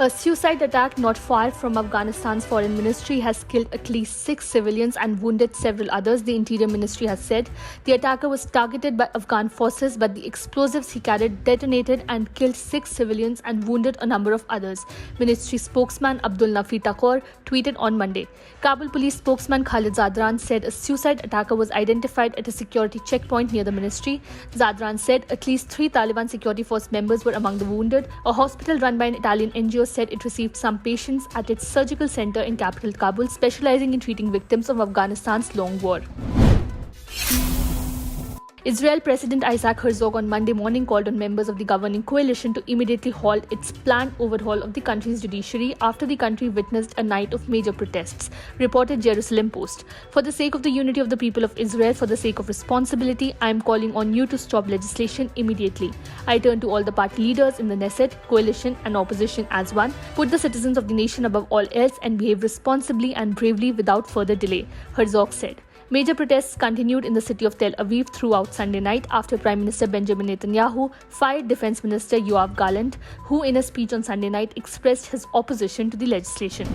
A suicide attack not far from Afghanistan's Foreign Ministry has killed at least 6 civilians and wounded several others, the Interior Ministry has said. The attacker was targeted by Afghan forces, but the explosives he carried detonated and killed 6 civilians and wounded a number of others. Ministry spokesman Abdul Nafi Taqor tweeted on Monday. Kabul police spokesman Khalid Zadran said a suicide attacker was identified at a security checkpoint near the ministry. Zadran said at least 3 Taliban security force members were among the wounded. A hospital run by an Italian NGO said it received some patients at its surgical center in capital Kabul, specializing in treating victims of Afghanistan's long war. Israel President Isaac Herzog on Monday morning called on members of the governing coalition to immediately halt its planned overhaul of the country's judiciary after the country witnessed a night of major protests, reported Jerusalem Post. For the sake of the unity of the people of Israel, for the sake of responsibility, I am calling on you to stop legislation immediately. I turn to all the party leaders in the Knesset, coalition and opposition as one. Put the citizens of the nation above all else and behave responsibly and bravely without further delay, Herzog said. Major protests continued in the city of Tel Aviv throughout Sunday night after Prime Minister Benjamin Netanyahu fired Defense Minister Yoav Gallant, who in a speech on Sunday night expressed his opposition to the legislation.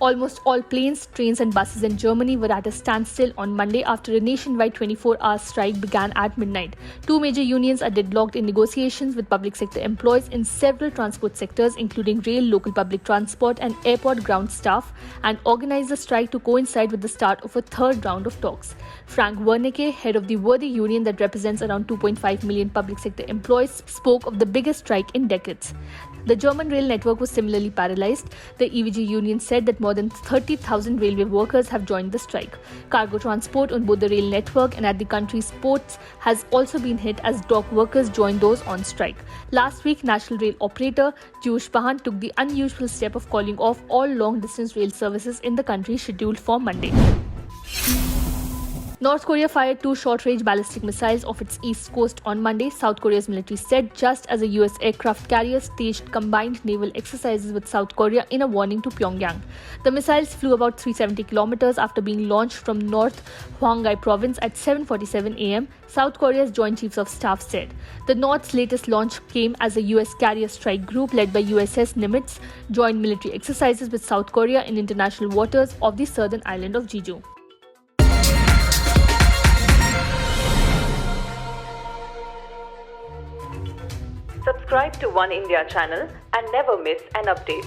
Almost all planes, trains and buses in Germany were at a standstill on Monday after a nationwide 24-hour strike began at midnight. 2 major unions are deadlocked in negotiations with public sector employees in several transport sectors, including rail, local public transport and airport ground staff, and organized the strike to coincide with the start of a third round of talks. Frank Wernicke, head of the Verdi union that represents around 2.5 million public sector employees, spoke of the biggest strike in decades. The German rail network was similarly paralyzed. The EVG union said that more than 30,000 railway workers have joined the strike. Cargo transport on both the rail network and at the country's ports has also been hit as dock workers joined those on strike. Last week, national rail operator Deutsche Bahn took the unusual step of calling off all long-distance rail services in the country scheduled for Monday. North Korea fired 2 short-range ballistic missiles off its east coast on Monday, South Korea's military said, just as a US aircraft carrier staged combined naval exercises with South Korea in a warning to Pyongyang. The missiles flew about 370 kilometers after being launched from North Hwanghae province at 7:47 a.m., South Korea's Joint Chiefs of Staff said. The North's latest launch came as a US carrier strike group led by USS Nimitz joined military exercises with South Korea in international waters of the southern island of Jeju. Subscribe to Oneindia channel and never miss an update.